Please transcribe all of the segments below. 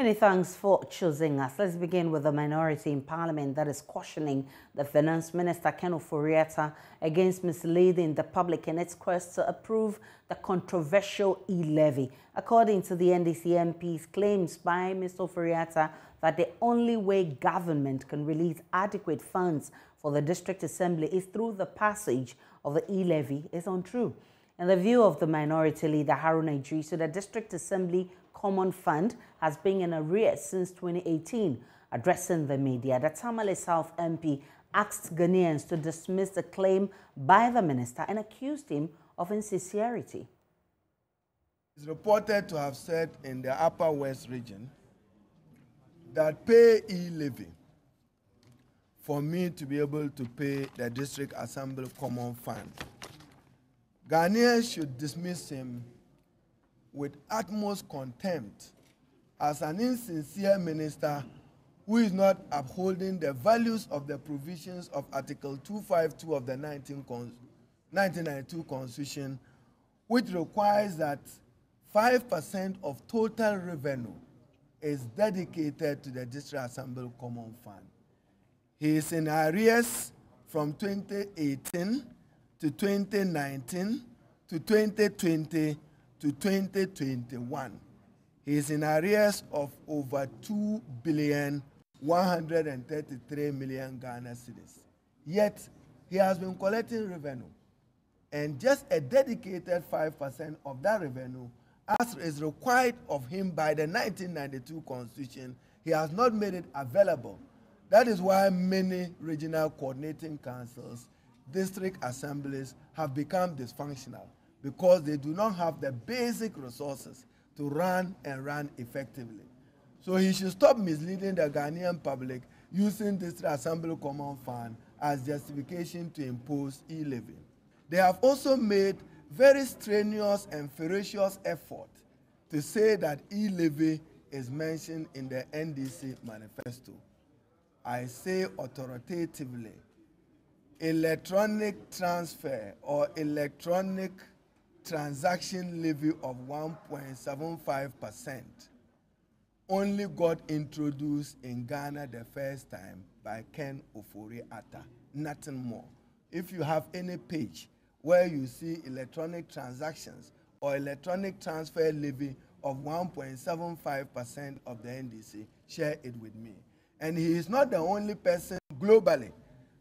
Many thanks for choosing us. Let's begin with the minority in Parliament that is cautioning the Finance Minister, Ofori against misleading the public in its quest to approve the controversial e-levy. According to the NDC MP's claims by Mr. Ofori that the only way government can release adequate funds for the District Assembly is through the passage of the e-levy is untrue. In the view of the minority leader, Haruna Idrisu, the District Assembly Common Fund has been in arrears since 2018. Addressing the media, the Tamale South MP asked Ghanaians to dismiss the claim by the minister and accused him of insincerity. It's reported to have said in the Upper West region that pay e-levy for me to be able to pay the District Assembly Common Fund. Ghanaians should dismiss him with utmost contempt as an insincere minister who is not upholding the values of the provisions of Article 252 of the 1992 Constitution, which requires that 5% of total revenue is dedicated to the District Assembly Common Fund. He is in arrears from 2018 to 2019 to 2020 to 2021. He is in arrears of over 2,133,000,000 Ghana cedis. Yet, he has been collecting revenue. And just a dedicated 5% of that revenue, as is required of him by the 1992 Constitution, he has not made it available. That is why many regional coordinating councils, district assemblies have become dysfunctional, because they do not have the basic resources to run effectively. So he should stop misleading the Ghanaian public using District Assembly Common Fund as justification to impose e-levy. They have also made very strenuous and ferocious effort to say that e-levy is mentioned in the NDC manifesto. I say authoritatively, electronic transfer or electronic transaction levy of 1.75% only got introduced in Ghana the first time by Ken Ofori Atta, nothing more. If you have any page where you see electronic transactions or electronic transfer levy of 1.75% of the NDC, share it with me. And he is not the only person globally.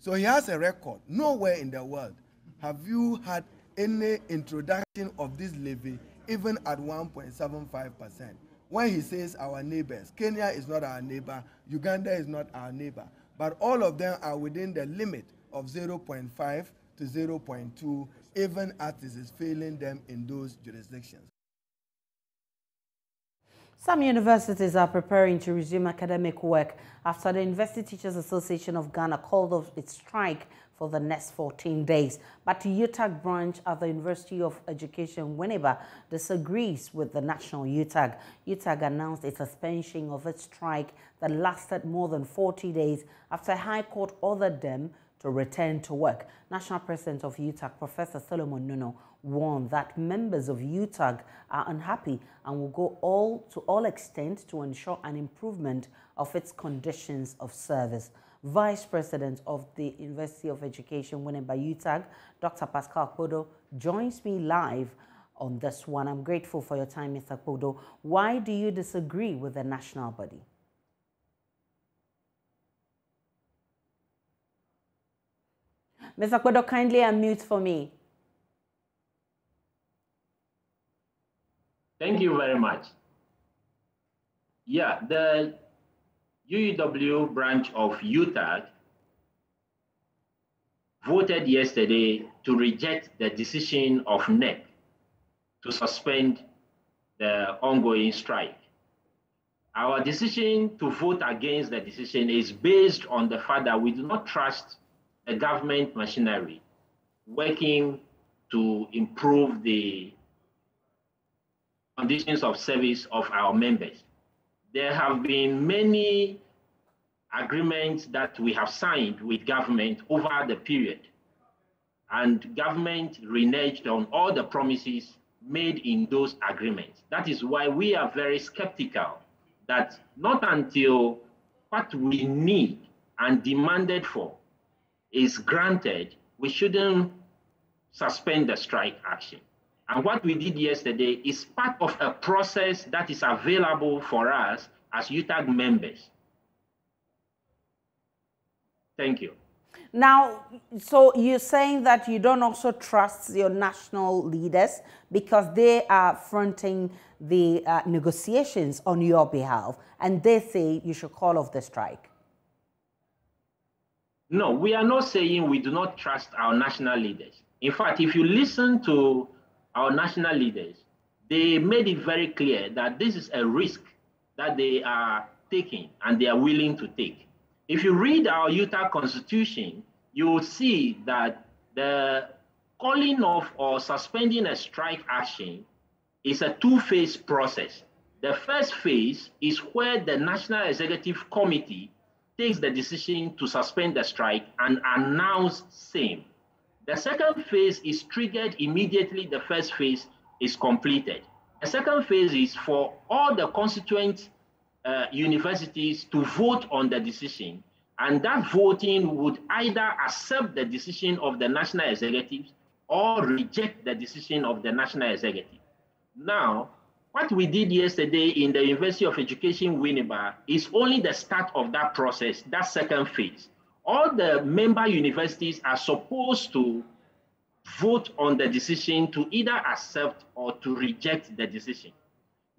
So he has a record. Nowhere in the world have you had any introduction of this levy, even at 1.75%. When he says our neighbors, Kenya is not our neighbor, Uganda is not our neighbor, but all of them are within the limit of 0.5 to 0.2, even as this is failing them in those jurisdictions. Some universities are preparing to resume academic work after the University Teachers Association of Ghana called off its strike for the next 14 days. But the UTAG branch at the University of Education, Winneba, disagrees with the national UTAG. UTAG announced a suspension of its strike that lasted more than 40 days after a High Court ordered them to return to work. National President of UTAG, Professor Solomon Nuno, warned that members of UTAG are unhappy and will go to all extent to ensure an improvement of its conditions of service. Vice President of the University of Education, Winneba UTAG, Dr. Pascal Akpodo, joins me live on this one. I'm grateful for your time, Mr. Akpodo. Why do you disagree with the national body? Mr. Akpodo, kindly unmute for me. Thank you very much. Yeah, the UEW branch of UTAG voted yesterday to reject the decision of NEC to suspend the ongoing strike. Our decision to vote against the decision is based on the fact that we do not trust the government machinery working to improve the conditions of service of our members. There have been many agreements that we have signed with government over the period, and government reneged on all the promises made in those agreements. That is why we are very skeptical that not until what we need and demanded for is granted, we shouldn't suspend the strike action. And what we did yesterday is part of a process that is available for us as UTAG members. Thank you. Now, so you're saying that you don't also trust your national leaders because they are fronting the negotiations on your behalf, and they say you should call off the strike. No, we are not saying we do not trust our national leaders. In fact, if you listen to our national leaders, they made it very clear that this is a risk that they are taking and they are willing to take. If you read our Utah Constitution, you will see that the calling off or suspending a strike action is a two-phase process. The first phase is where the National Executive Committee takes the decision to suspend the strike and announce same. The second phase is triggered immediately the first phase is completed. The second phase is for all the constituent universities to vote on the decision, and that voting would either accept the decision of the national executives or reject the decision of the national executive. Now, what we did yesterday in the University of Education, Winneba, is only the start of that process, that second phase. All the member universities are supposed to vote on the decision to either accept or to reject the decision.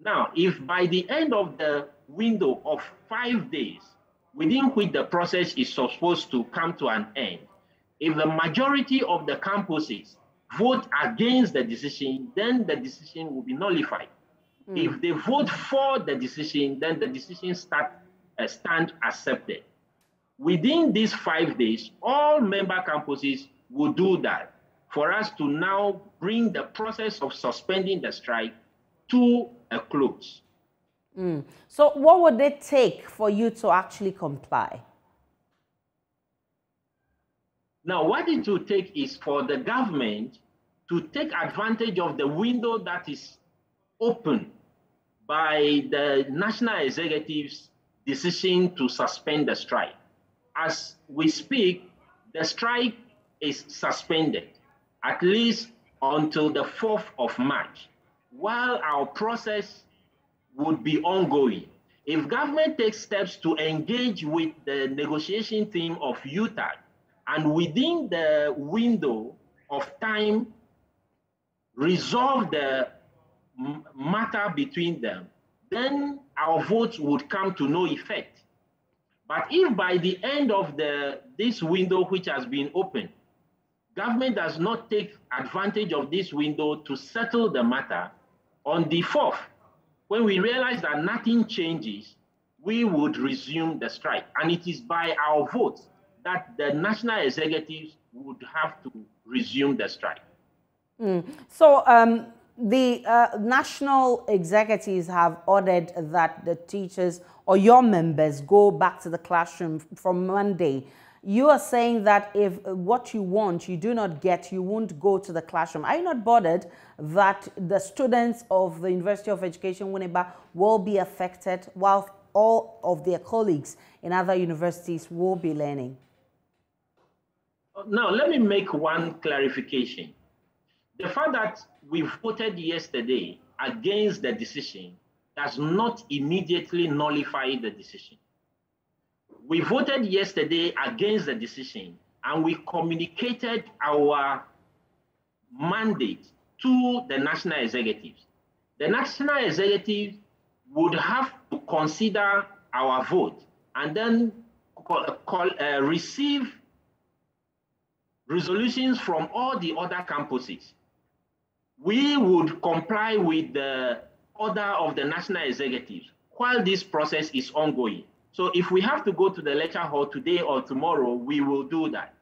Now, if by the end of the window of 5 days, within which the process is supposed to come to an end, if the majority of the campuses vote against the decision, then the decision will be nullified. If they vote for the decision, then the decision stand accepted. Within these 5 days, all member campuses will do that for us to now bring the process of suspending the strike to a close. So what would it take for you to actually comply? Now, what it will take is for the government to take advantage of the window that is open by the national executive's decision to suspend the strike. As we speak, the strike is suspended, at least until the 4th of March, while our process would be ongoing. If government takes steps to engage with the negotiation team of UTAG, and within the window of time resolve the matter between them, then our votes would come to no effect. But if by the end of this window which has been opened, government does not take advantage of this window to settle the matter, on the 4th, when we realize that nothing changes, we would resume the strike. And it is by our votes that the national executives would have to resume the strike. So the national executives have ordered that the teachers or your members go back to the classroom from Monday. You are saying that if what you want you do not get, you won't go to the classroom. Are you not bothered that the students of the University of Education, Winneba, will be affected while all of their colleagues in other universities will be learning? Now, let me make one clarification. The fact that we voted yesterday against the decision does not immediately nullify the decision. We voted yesterday against the decision and we communicated our mandate to the national executives. The national executive would have to consider our vote and then receive resolutions from all the other campuses. We would comply with the order of the national executives while this process is ongoing. So if we have to go to the lecture hall today or tomorrow, we will do that.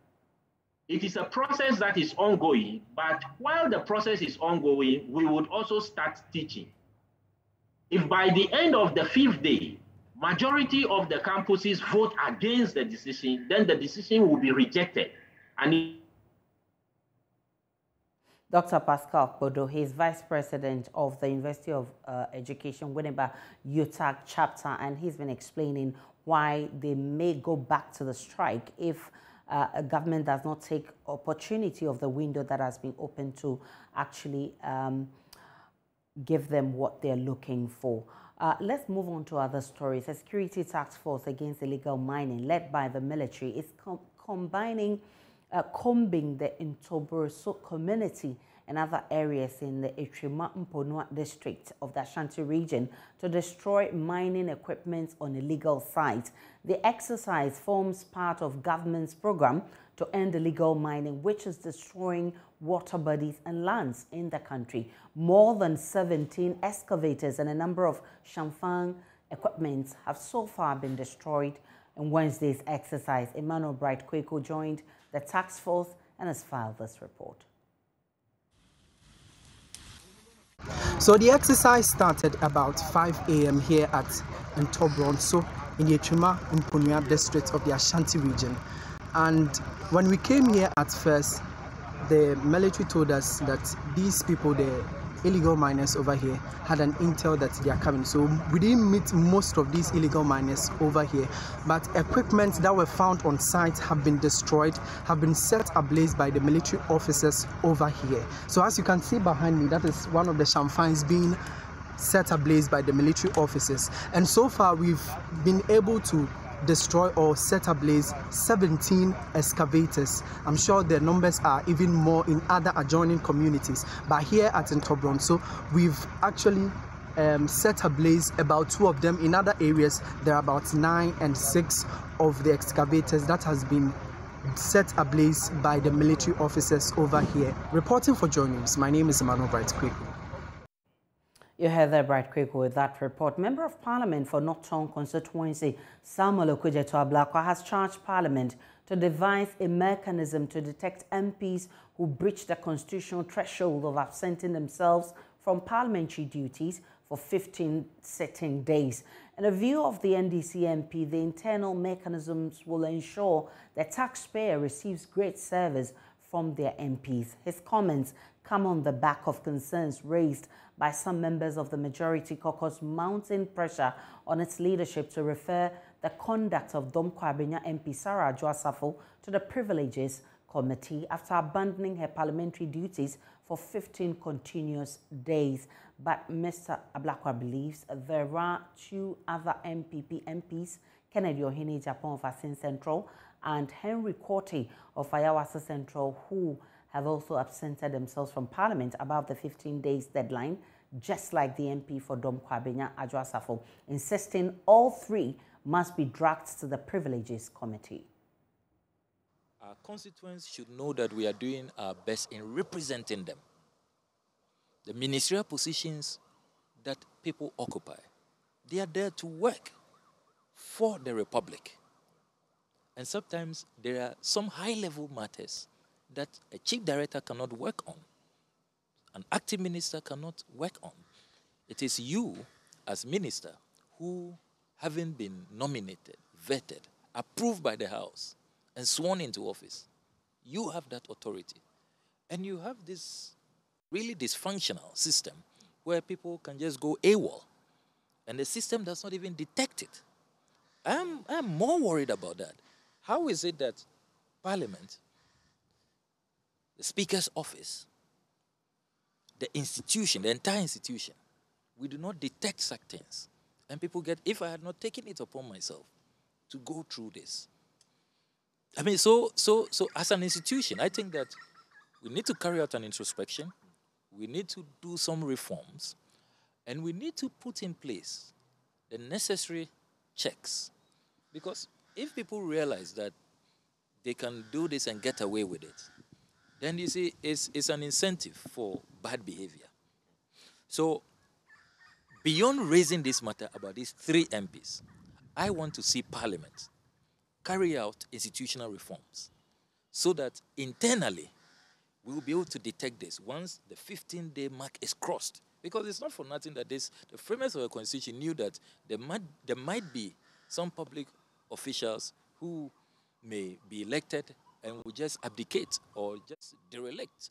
It is a process that is ongoing, but while the process is ongoing, we would also start teaching. If by the end of the 5th day, majority of the campuses vote against the decision, then the decision will be rejected. And Dr. Pascal Bodo, he is Vice President of the University of Education, Winneba UTAG chapter, and he's been explaining why they may go back to the strike if a government does not take opportunity of the window that has been opened to actually give them what they're looking for. Let's move on to other stories. A security task force against illegal mining led by the military is combing the Ntoboroso community and other areas in the Etrima-Mponua district of the Ashanti region to destroy mining equipment on illegal sites. The exercise forms part of government's program to end illegal mining, which is destroying water bodies and lands in the country. More than 17 excavators and a number of Shamfang equipment have so far been destroyed in Wednesday's exercise. Emmanuel Bright Kweko joined the task force and has filed this report. So the exercise started about 5 a.m. here at Ntoboroso in the Etrima-Mponua district of the Ashanti region. And when we came here at first, the military told us that these people, the illegal miners over here, had an intel that they are coming. So we didn't meet most of these illegal miners over here, but equipment that were found on site have been destroyed, have been set ablaze by the military officers over here. So as you can see behind me, that is one of the Shamfangs being set ablaze by the military officers. And so far we've been able to destroy or set ablaze 17 excavators. I'm sure the numbers are even more in other adjoining communities, but here at Ntoboroso, we've actually set ablaze about 2 of them. In other areas, there are about 9 and 6 of the excavators that has been set ablaze by the military officers over here. Reporting for Joy News, my name is Emmanuel Bright Kweko. You heard there, Bright Kweko, with that report. Member of Parliament for Norton constituency, Samuel Okudzeto Ablakwa, has charged Parliament to devise a mechanism to detect MPs who breach the constitutional threshold of absenting themselves from parliamentary duties for 15 sitting days. In a view of the NDC MP, the internal mechanisms will ensure the taxpayer receives great service from their MPs. His comments come on the back of concerns raised by some members of the majority caucus, mounting pressure on its leadership to refer the conduct of Domkwabenya MP Sarah Adwoasafo to the Privileges Committee after abandoning her parliamentary duties for 15 continuous days. But Mr. Ablakwa believes there are 2 other MPs, Kennedy Ohene Japan of Asin Central and Henry Korte of Ayawasa Central, who have also absented themselves from Parliament above the 15 days deadline, just like the MP for Domkwabenya Adwoasafo, insisting all 3 must be dragged to the Privileges Committee. Our constituents should know that we are doing our best in representing them. The ministerial positions that people occupy, they are there to work for the Republic. And sometimes there are some high-level matters that a chief director cannot work on, an acting minister cannot work on. It is you, as minister, who, having been nominated, vetted, approved by the House, and sworn into office, you have that authority. And you have this really dysfunctional system where people can just go AWOL, and the system does not even detect it. I'm more worried about that. How is it that Parliament, the Speaker's office, the institution, the entire institution, we do not detect such things? And people get, if I had not taken it upon myself to go through this. I mean, so as an institution, I think that we need to carry out an introspection. We need to do some reforms. And we need to put in place the necessary checks. Because if people realize that they can do this and get away with it, then you see, it's an incentive for bad behavior. So, beyond raising this matter about these 3 MPs, I want to see Parliament carry out institutional reforms so that internally we will be able to detect this once the 15-day mark is crossed. Because it's not for nothing that the framers of the Constitution knew that there might be some public officials who may be elected and will just abdicate or just derelict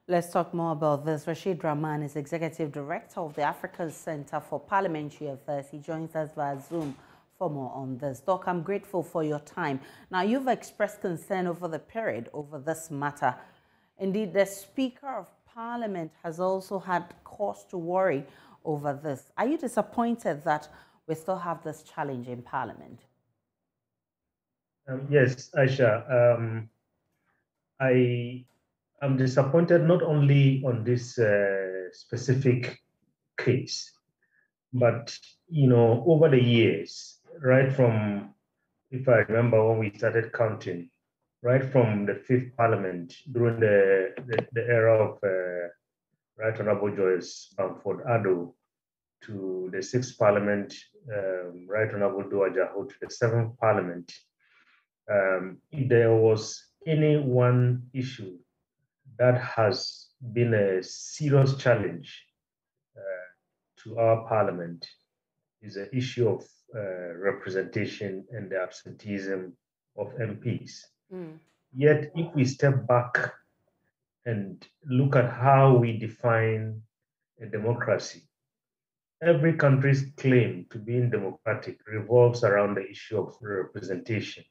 Let's talk more about this. Rasheedrahman is Executive Director of the African Center for Parliamentary Affairs. He joins us via Zoom for more on this. Doc, I'm grateful for your time. Now, you've expressed concern over the period over this matter. Indeed, the Speaker of Parliament has also had cause to worry over this. Are you disappointed that we still have this challenge in Parliament? Yes, Aisha. I'm disappointed not only on this specific case, but over the years, right from, if I remember when we started counting, right from the Fifth Parliament during the era of Right Honorable Joyce Bamford Addo, to the Sixth Parliament, Right Honorable Duajaho, to the Seventh Parliament, if there was any one issue that has been a serious challenge to our parliament, is the issue of representation and the absenteeism of MPs. Yet, if we step back and look at how we define a democracy, every country's claim to being democratic revolves around the issue of representation.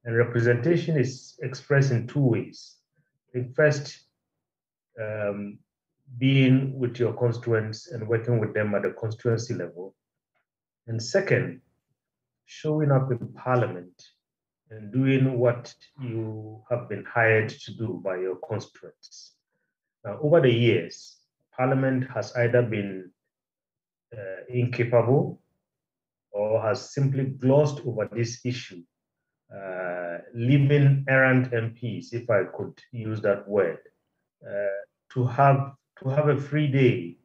And representation is expressed in two ways. The first, being with your constituents and working with them at the constituency level. And second, showing up in Parliament and doing what you have been hired to do by your constituents. Now, over the years, Parliament has either been incapable or has simply glossed over this issue, leaving errant MPs, if I could use that word, to have a free day.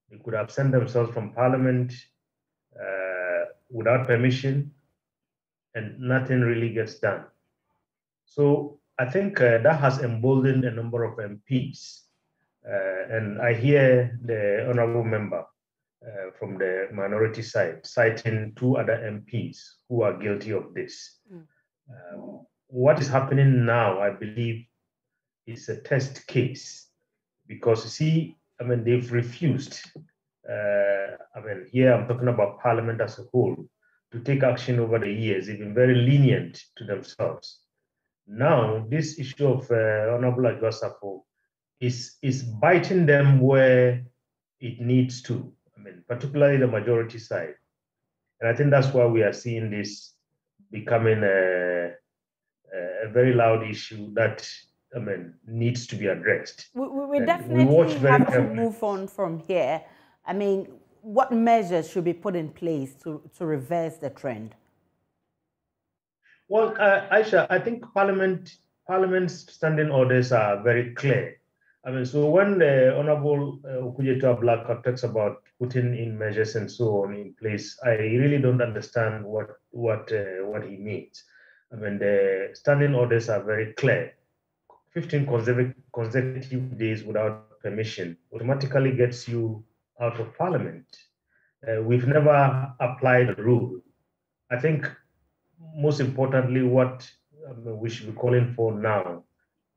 They could absent themselves from Parliament without permission, and nothing really gets done. So I think that has emboldened a number of MPs. And I hear the honorable member from the minority side citing two other MPs who are guilty of this. What is happening now, I believe, is a test case, because you see, they've refused. Here I'm talking about Parliament as a whole, to take action over the years. They've been very lenient to themselves. Now, this issue of Honorable Ajwasapo is biting them where it needs to, particularly the majority side. And I think that's why we are seeing this becoming a very loud issue that needs to be addressed. We definitely have to move on from here. What measures should be put in place to reverse the trend? Well, Aisha, I think Parliament's standing orders are very clear. So when the Honorable Okudzeto Ablaka talks about putting in measures and so on in place, I really don't understand what he means. The standing orders are very clear. 15 consecutive days without permission automatically gets you out of Parliament. We've never applied the rule. I think most importantly, what we should be calling for now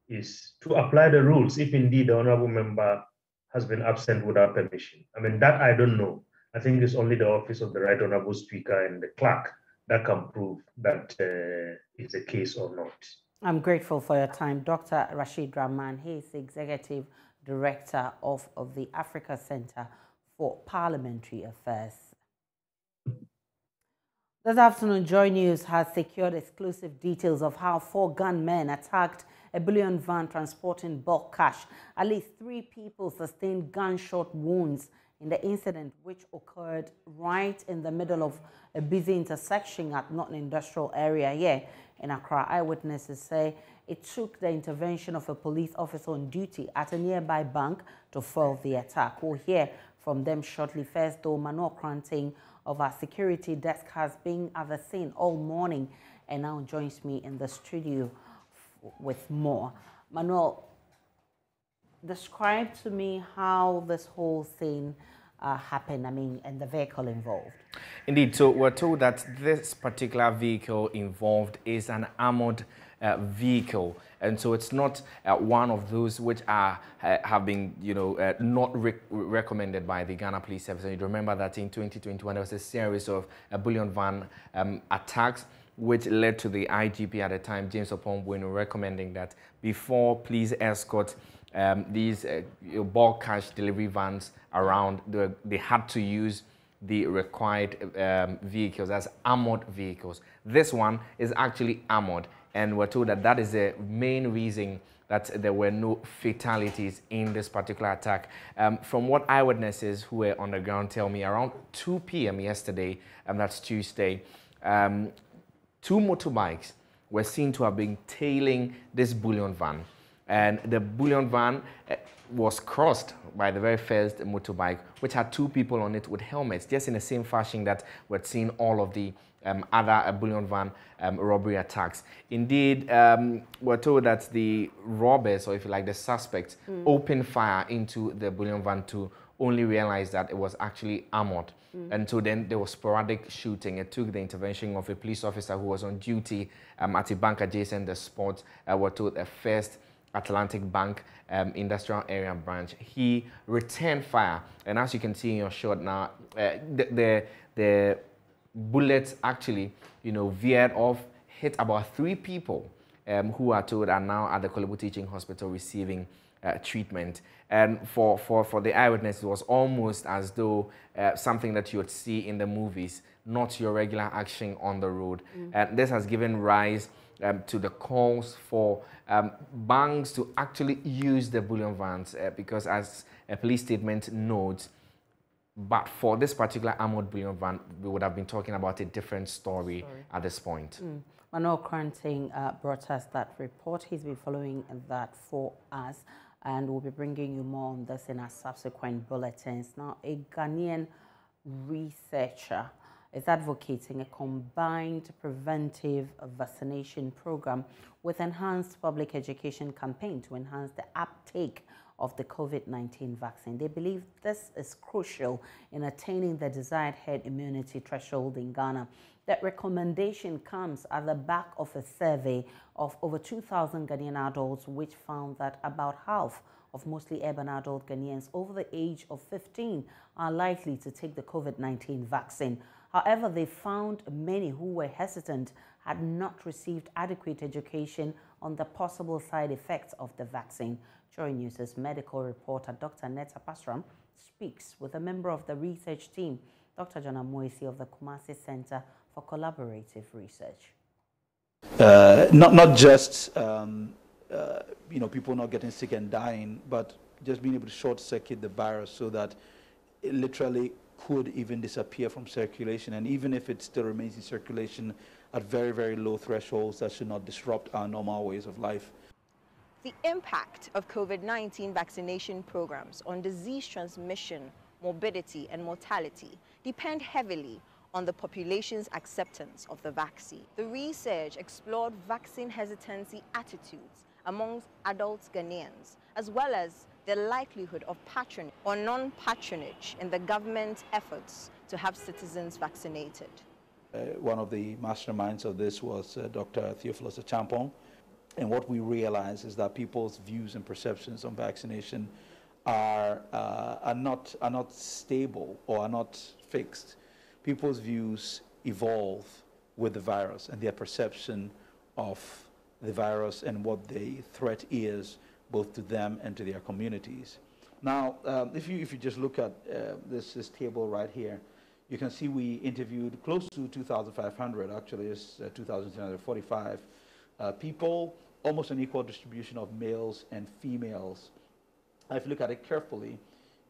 is to apply the rules if indeed the honorable member has been absent without permission. That I don't know. I think it's only the office of the Right Honorable Speaker and the clerk that can prove that it's the case or not. I'm grateful for your time. Dr. Rasheedrahman, he is the Executive Director of the Africa Center for Parliamentary Affairs. This afternoon, Joy News has secured exclusive details of how 4 gunmen attacked a bullion van transporting bulk cash. At least 3 people sustained gunshot wounds in the incident, which occurred right in the middle of a busy intersection at Northern Industrial Area here in Accra. Eyewitnesses say it took the intervention of a police officer on duty at a nearby bank to foil the attack. We'll hear from them shortly. First, though, Manuel Kranting of our security desk has been at the scene all morning and now joins me in the studio with more. Manuel, describe to me how this whole thing happened, and the vehicle involved. Indeed, so we're told that this particular vehicle involved is an armored vehicle. And so it's not one of those which are have been, not recommended by the Ghana Police Service. And you remember that in 2021 there was a series of bullion van attacks, which led to the IGP at the time, James Opombueno, recommending that before police escort these bulk cash delivery vans around, they had to use the required vehicles as armored vehicles. This one is actually armored, and we're told that that is the main reason that there were no fatalities in this particular attack. From what eyewitnesses who were on the ground tell me, around 2 p.m. yesterday, that's Tuesday, 2 motorbikes were seen to have been tailing this bullion van. And the bullion van was crossed by the very first motorbike, which had 2 people on it with helmets, just in the same fashion that we'd seen all of the other bullion van robbery attacks. Indeed, we're told that the robbers, or if you like, the suspects, opened fire into the bullion van to only realize that it was actually armored. And so then there was sporadic shooting. It took the intervention of a police officer who was on duty at a bank adjacent the spot. We're told the First Atlantic Bank industrial area branch. He returned fire, and as you can see in your shot now, the bullets actually, veered off, hit about 3 people who are told are now at the Kolebu Teaching Hospital receiving treatment. And for the eyewitness, it was almost as though something that you would see in the movies, not your regular action on the road. And this has given rise to the calls for banks to actually use the bullion vans because, as a police statement notes, but for this particular armored bullion van, we would have been talking about a different story at this point. Manuel Kranting brought us that report. He's been following that for us, and we'll be bringing you more on this in our subsequent bulletins. Now, a Ghanaian researcher is advocating a combined preventive vaccination program with enhanced public education campaign to enhance the uptake of the COVID-19 vaccine. They believe this is crucial in attaining the desired herd immunity threshold in Ghana. That recommendation comes at the back of a survey of over 2,000 Ghanaian adults, which found that about half of mostly urban adult Ghanaians over the age of 15 are likely to take the COVID-19 vaccine. However, they found many who were hesitant had not received adequate education on the possible side effects of the vaccine. Joy News' medical reporter, Dr. Netta Pasram, speaks with a member of the research team, Dr. John Amoisi of the Kumasi Center for Collaborative Research. Not just people not getting sick and dying, but just being able to short-circuit the virus so that it literally could even disappear from circulation. And even if it still remains in circulation at very, very low thresholds, that should not disrupt our normal ways of life. The impact of COVID-19 vaccination programs on disease transmission, morbidity, and mortality depend heavily on the population's acceptance of the vaccine. The research explored vaccine hesitancy attitudes amongst adult Ghanaians, as well as the likelihood of patronage or non-patronage in the government's efforts to have citizens vaccinated. One of the masterminds of this was Dr. Theophilus Achampong. And what we realize is that people's views and perceptions on vaccination are not stable or are not fixed. People's views evolve with the virus and their perception of the virus and what the threat is both to them and to their communities. Now, if you just look at this table right here, you can see we interviewed close to 2,500, actually it's 2,345 people, almost an equal distribution of males and females. If you look at it carefully,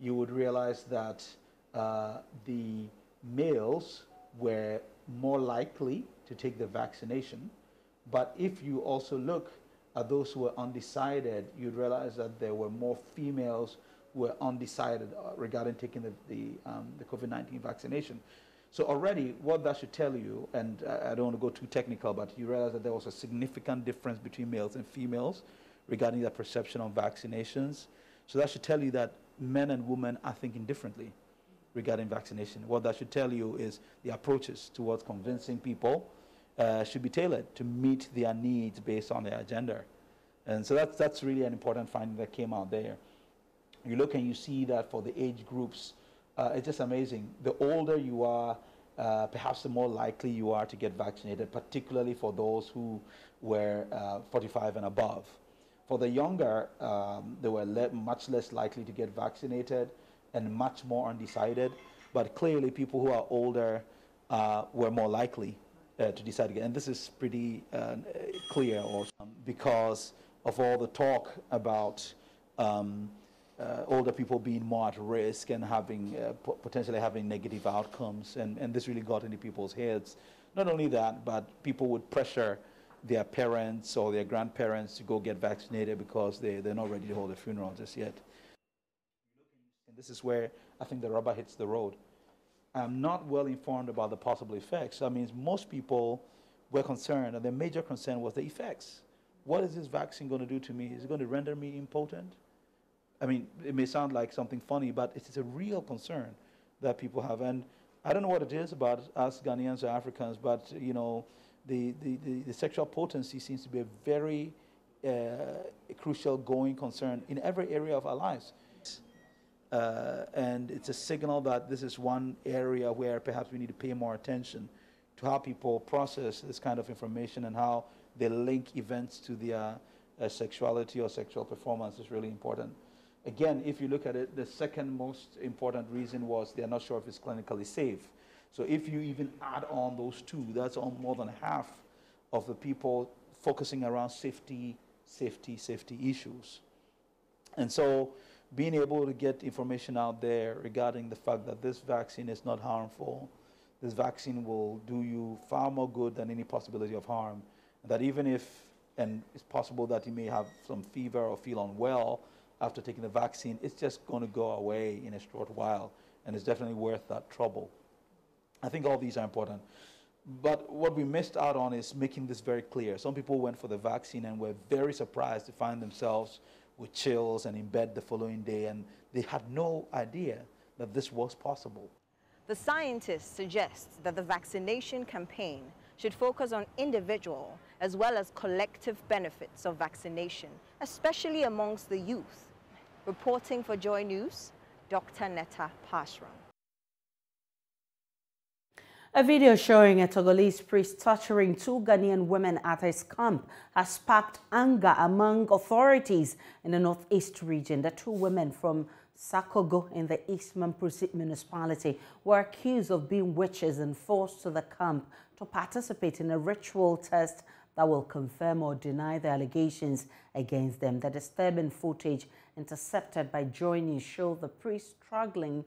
you would realize that the males were more likely to take the vaccination. But if you also look at those who were undecided, you'd realize that there were more females who were undecided regarding taking the COVID-19 vaccination. So already what that should tell you, and I don't want to go too technical, but you realize that there was a significant difference between males and females regarding their perception on vaccinations. So that should tell you that men and women are thinking differently regarding vaccination. What that should tell you is the approaches towards convincing people should be tailored to meet their needs based on their gender. And so that's really an important finding that came out there. You look and you see that for the age groups, it's just amazing. The older you are, perhaps the more likely you are to get vaccinated, particularly for those who were 45 and above. For the younger, they were much less likely to get vaccinated and much more undecided. But clearly, people who are older were more likely to decide again. And this is pretty clear also because of all the talk about older people being more at risk and having potentially having negative outcomes, and this really got into people's heads. Not only that, but people would pressure their parents or their grandparents to go get vaccinated because they're not ready to hold a funeral just yet. And this is where I think the rubber hits the road. I'm not well informed about the possible effects. I mean, most people were concerned, and their major concern was the effects. What is this vaccine going to do to me? Is it going to render me impotent? I mean, it may sound like something funny, but it's a real concern that people have. And I don't know what it is about us Ghanaians or Africans, but, you know, the sexual potency seems to be a very crucial going concern in every area of our lives. And it's a signal that this is one area where perhaps we need to pay more attention to how people process this kind of information and how they link events to their sexuality or sexual performance is really important. Again, if you look at it, the second most important reason was they're not sure if it's clinically safe. So if you even add on those two, that's more than half of the people focusing around safety issues. And so being able to get information out there regarding the fact that this vaccine is not harmful, this vaccine will do you far more good than any possibility of harm, that even if, and it's possible that you may have some fever or feel unwell after taking the vaccine, it's just going to go away in a short while, and it's definitely worth that trouble. I think all these are important. But what we missed out on is making this very clear. Some people went for the vaccine and were very surprised to find themselves with chills and in bed the following day, and they had no idea that this was possible. The scientists suggest that the vaccination campaign should focus on individual as well as collective benefits of vaccination, especially amongst the youth. Reporting for Joy News, Dr. Netta Pashram. A video showing a Togolese priest torturing two Ghanaian women at his camp has sparked anger among authorities in the northeast region. The two women from Sakogo in the East Mamprusi municipality were accused of being witches and forced to the camp to participate in a ritual test that will confirm or deny the allegations against them. The disturbing footage intercepted by Joy News showed the priest strangling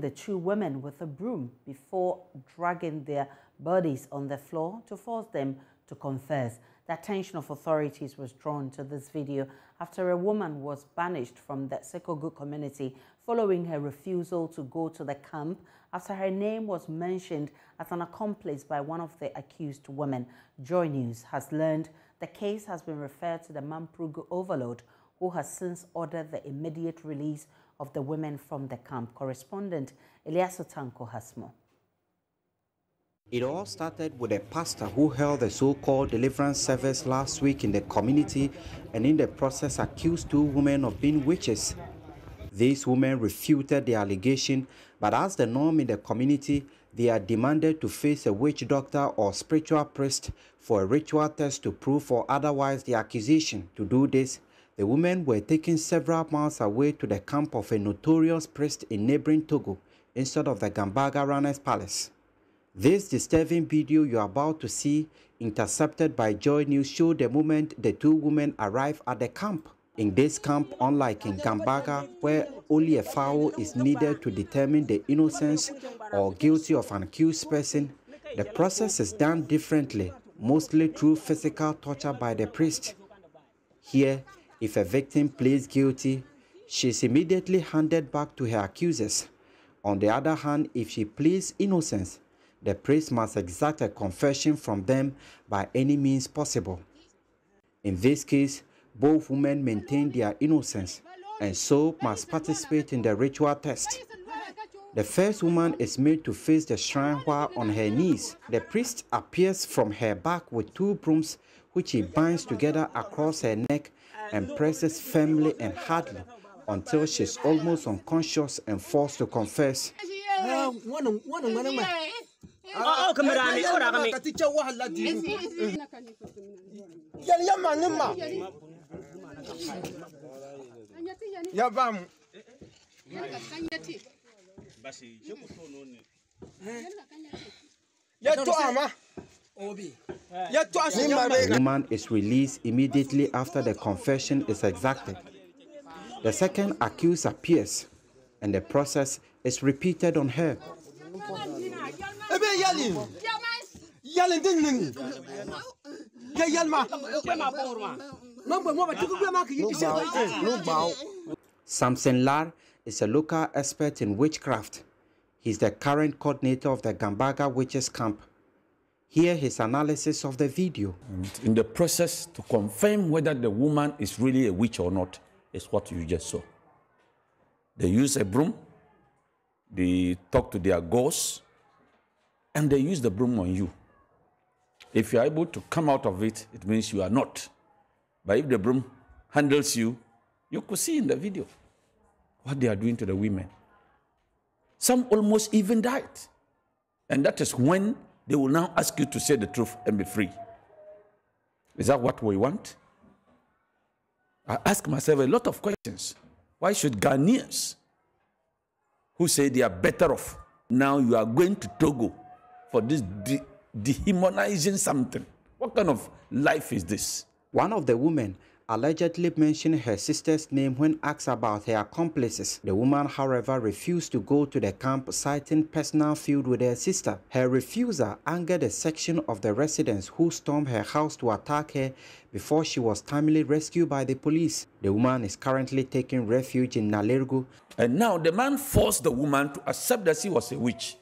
the two women with a broom before dragging their bodies on the floor to force them to confess. The attention of authorities was drawn to this video after a woman was banished from the Sekogo community following her refusal to go to the camp after her name was mentioned as an accomplice by one of the accused women. Joy News has learned the case has been referred to the Mamprugu overlord, who has since ordered the immediate release of the women from the camp. Correspondent Eliasu Tanko has more. It all started with a pastor who held a so-called deliverance service last week in the community and in the process accused two women of being witches. These women refuted the allegation, but as the norm in the community, they are demanded to face a witch doctor or spiritual priest for a ritual test to prove or otherwise the accusation. To do this, the women were taken several miles away to the camp of a notorious priest in neighboring Togo instead of the Gambaga Ranas Palace. This disturbing video you are about to see, intercepted by Joy News, showed the moment the two women arrived at the camp. In this camp, unlike in Gambaga, where only a fowl is needed to determine the innocence or guilty of an accused person, the process is done differently, mostly through physical torture by the priest. Here, if a victim pleads guilty, she is immediately handed back to her accusers. On the other hand, if she pleads innocence, the priest must exact a confession from them by any means possible. In this case, both women maintain their innocence and so must participate in the ritual test. The first woman is made to face the shrine while on her knees. The priest appears from her back with two brooms which he binds together across her neck and presses firmly and hardly until she's almost unconscious and forced to confess. The woman is released immediately after the confession is exacted. The second accused appears, and the process is repeated on her. Samson Lar is a local expert in witchcraft. He's the current coordinator of the Gambaga Witches Camp. Hear his analysis of the video. In the process to confirm whether the woman is really a witch or not is what you just saw. They use a broom, they talk to their ghosts, and they use the broom on you. If you are able to come out of it, it means you are not. But if the broom handles you, you could see in the video what they are doing to the women. Some almost even died. And that is when they will now ask you to say the truth and be free. Is that what we want? I ask myself a lot of questions. Why should Ghanaians who say they are better off, now you are going to Togo for this dehumanizing something? What kind of life is this? One of the women allegedly mentioned her sister's name when asked about her accomplices. The woman, however, refused to go to the camp, citing personal feud with her sister. Her refusal angered a section of the residents who stormed her house to attack her before she was timely rescued by the police. The woman is currently taking refuge in Nalergo. And now the man forced the woman to accept that she was a witch.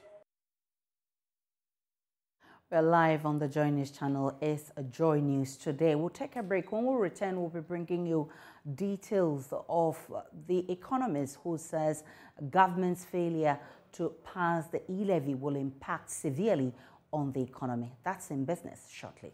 We're live on the Joy News channel. It's Joy News today. We'll take a break. When we return, we'll be bringing you details of the Economist, who says government's failure to pass the e-levy will impact severely on the economy. That's in business shortly.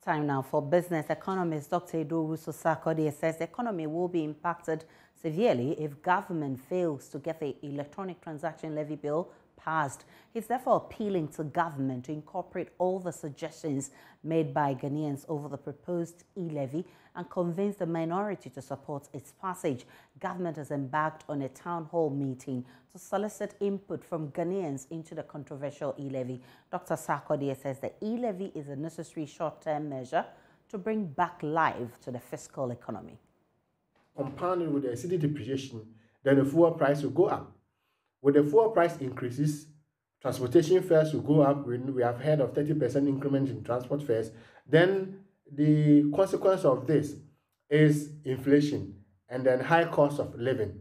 Time now for business. Economist Dr. Idowu Sosakode says the economy will be impacted severely if government fails to get the electronic transaction levy bill passed. He's therefore appealing to government to incorporate all the suggestions made by Ghanaians over the proposed e-levy and convince the minority to support its passage. Government has embarked on a town hall meeting to solicit input from Ghanaians into the controversial e-levy. Dr. Sarkodie says the e-levy is a necessary short-term measure to bring back life to the fiscal economy. Compounded with the cedi depreciation, then the fuel price will go up. With the fuel price increases, transportation fares will go up. We have heard of 30% increment in transport fares. Then the consequence of this is inflation and then high cost of living.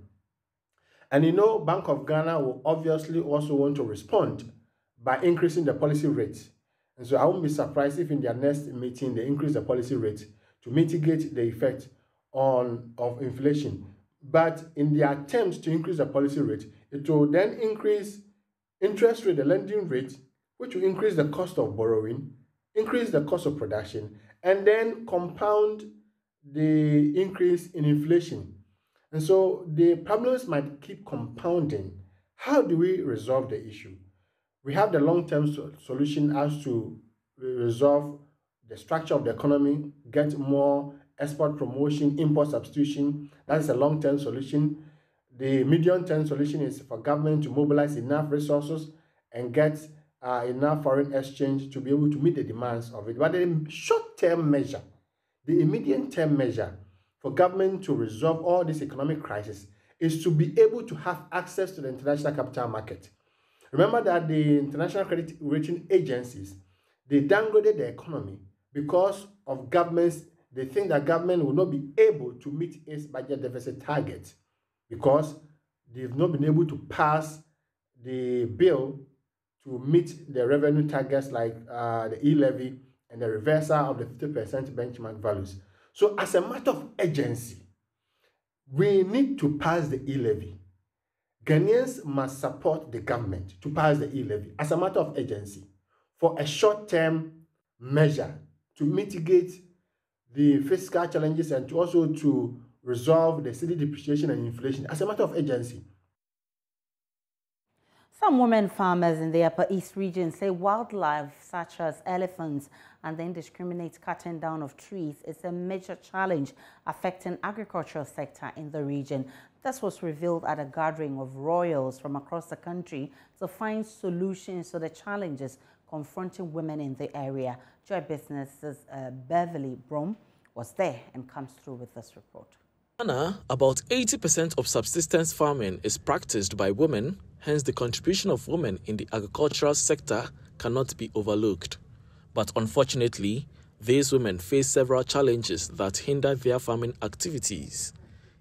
And you know, Bank of Ghana will obviously also want to respond by increasing the policy rate. And so I won't be surprised if in their next meeting they increase the policy rate to mitigate the effect of inflation. But in the attempt to increase the policy rate, it will then increase interest rate, the lending rate, which will increase the cost of borrowing, increase the cost of production, and then compound the increase in inflation. And so the problems might keep compounding. How do we resolve the issue? We have the long-term solution as to resolve the structure of the economy, get more export promotion, import substitution. That is a long-term solution. The medium-term solution is for government to mobilize enough resources and get enough foreign exchange to be able to meet the demands of it. But the short-term measure, the immediate-term measure for government to resolve all this economic crisis is to be able to have access to the international capital market. Remember that the international credit rating agencies, they downgraded the economy because of governments. They think that government will not be able to meet its budget deficit target because they've not been able to pass the bill to meet the revenue targets like the e-levy and the reversal of the 50% benchmark values. So as a matter of urgency, we need to pass the e-levy. Ghanaians must support the government to pass the e-levy as a matter of urgency for a short-term measure to mitigate the fiscal challenges and to also to resolve the cedi depreciation and inflation as a matter of urgency. Some women farmers in the Upper East region say wildlife such as elephants and the indiscriminate cutting down of trees is a major challenge affecting agricultural sector in the region. This was revealed at a gathering of royals from across the country to find solutions to the challenges confronting women in the area. Joy Business's Beverly Brom was there and comes through with this report. In Ghana, about 80% of subsistence farming is practiced by women, hence the contribution of women in the agricultural sector cannot be overlooked. But unfortunately, these women face several challenges that hinder their farming activities.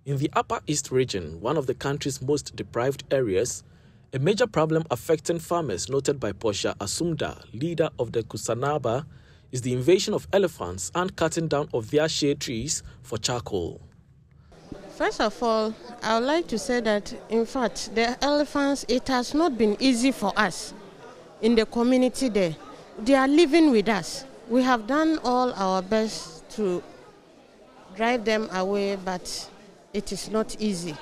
In the Upper East region, one of the country's most deprived areas, a major problem affecting farmers noted by Portia Asumda, leader of the Kusanaba, is the invasion of elephants and cutting down of their shade trees for charcoal. First of all, I would like to say that, in fact, the elephants, it has not been easy for us in the community there. They are living with us. We have done all our best to drive them away, but it is not easy.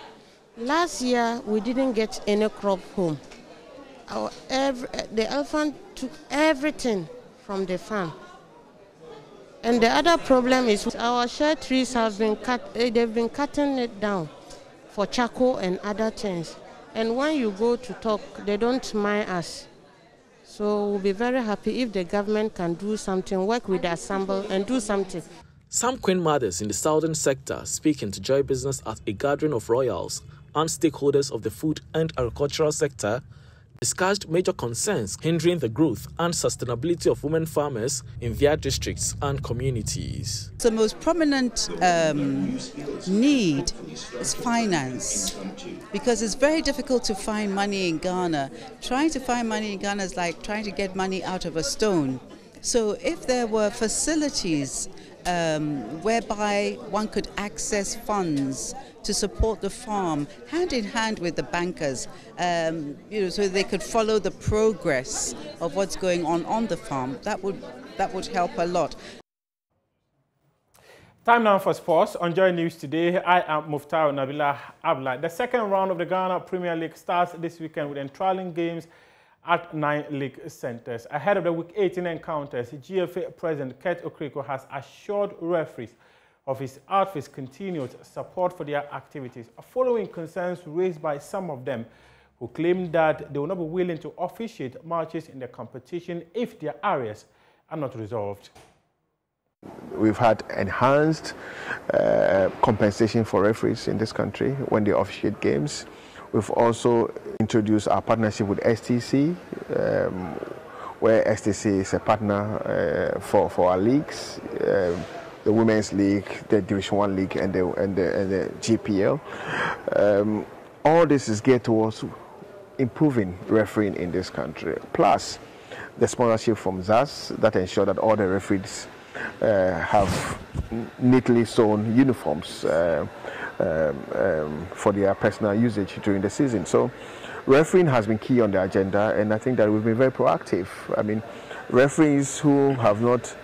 Last year, we didn't get any crop home. The elephant took everything from the farm. And the other problem is our shade trees have been cut. They've been cutting it down for charcoal and other things. And when you go to talk, they don't mind us. So we'll be very happy if the government can do something, work with the Assemble and do something. Some queen mothers in the southern sector speaking to Joy Business at a gathering of royals and stakeholders of the food and agricultural sector discussed major concerns hindering the growth and sustainability of women farmers in their districts and communities. The most prominent need is finance, because it's very difficult to find money in Ghana. Trying to find money in Ghana is like trying to get money out of a stone. So if there were facilities whereby one could access funds to support the farm, hand in hand with the bankers, so they could follow the progress of what's going on the farm, that would help a lot. Time now for sports. On Joy News today, I am Muftar Nabila Abla. The second round of the Ghana Premier League starts this weekend with enthralling games at 9 league centres. Ahead of the Week 18 encounters, GFA President Kurt Okriko has assured referees of his outfit's continued support for their activities, following concerns raised by some of them who claim that they will not be willing to officiate matches in the competition if their areas are not resolved. We've had enhanced compensation for referees in this country when they officiate games. We've also introduced our partnership with STC, where STC is a partner for our leagues, the Women's League, the Division 1 League, and the GPL. All this is geared towards improving refereeing in this country. Plus, the sponsorship from ZAS that ensure that all the referees have neatly sewn uniforms for their personal usage during the season. So refereeing has been key on the agenda, and I think that we've been very proactive. I mean, referees who have not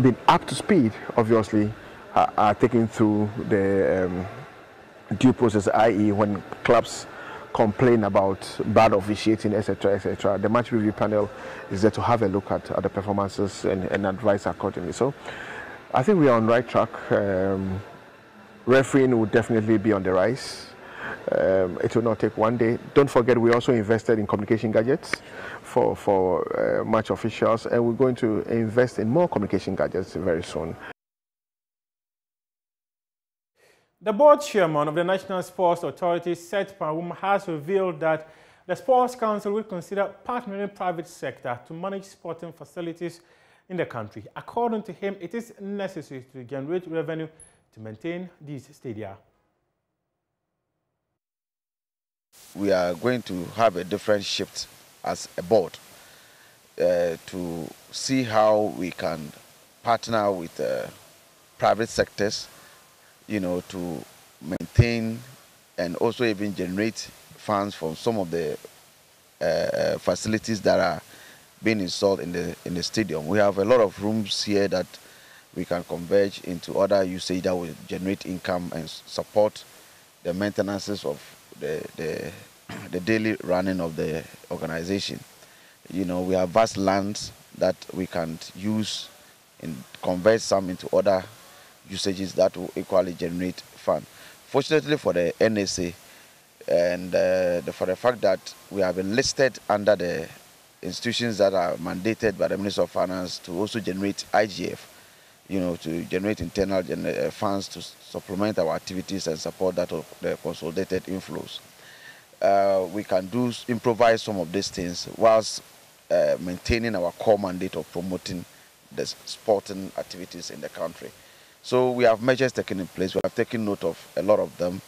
been up to speed, obviously, are taken through the due process, i.e. when clubs complain about bad officiating, etc., etc. The match review panel is there to have a look at the performances and advise accordingly. So I think we are on the right track. Refereeing will definitely be on the rise. It will not take one day. Don't forget, we also invested in communication gadgets for match officials, and we're going to invest in more communication gadgets very soon. The board chairman of the National Sports Authority, Seth Pawum, has revealed that the Sports Council will consider partnering private sector to manage sporting facilities in the country. According to him, it is necessary to generate revenue to maintain these stadia. we are going to have a different shift as a board to see how we can partner with private sectors, to maintain and also even generate funds from some of the facilities that are being installed in the stadium. We have a lot of rooms here that we can converge into other usage that will generate income and support the maintenances of the daily running of the organization. We have vast lands that we can use and convert some into other usages that will equally generate fund. Fortunately for the NSA, and for the fact that we have been listed under the institutions that are mandated by the Minister of Finance to also generate IGF, to generate internal funds to supplement our activities and support that of the consolidated inflows. We can improvise some of these things whilst maintaining our core mandate of promoting the sporting activities in the country. So we have measures taken in place. We have taken note of a lot of them.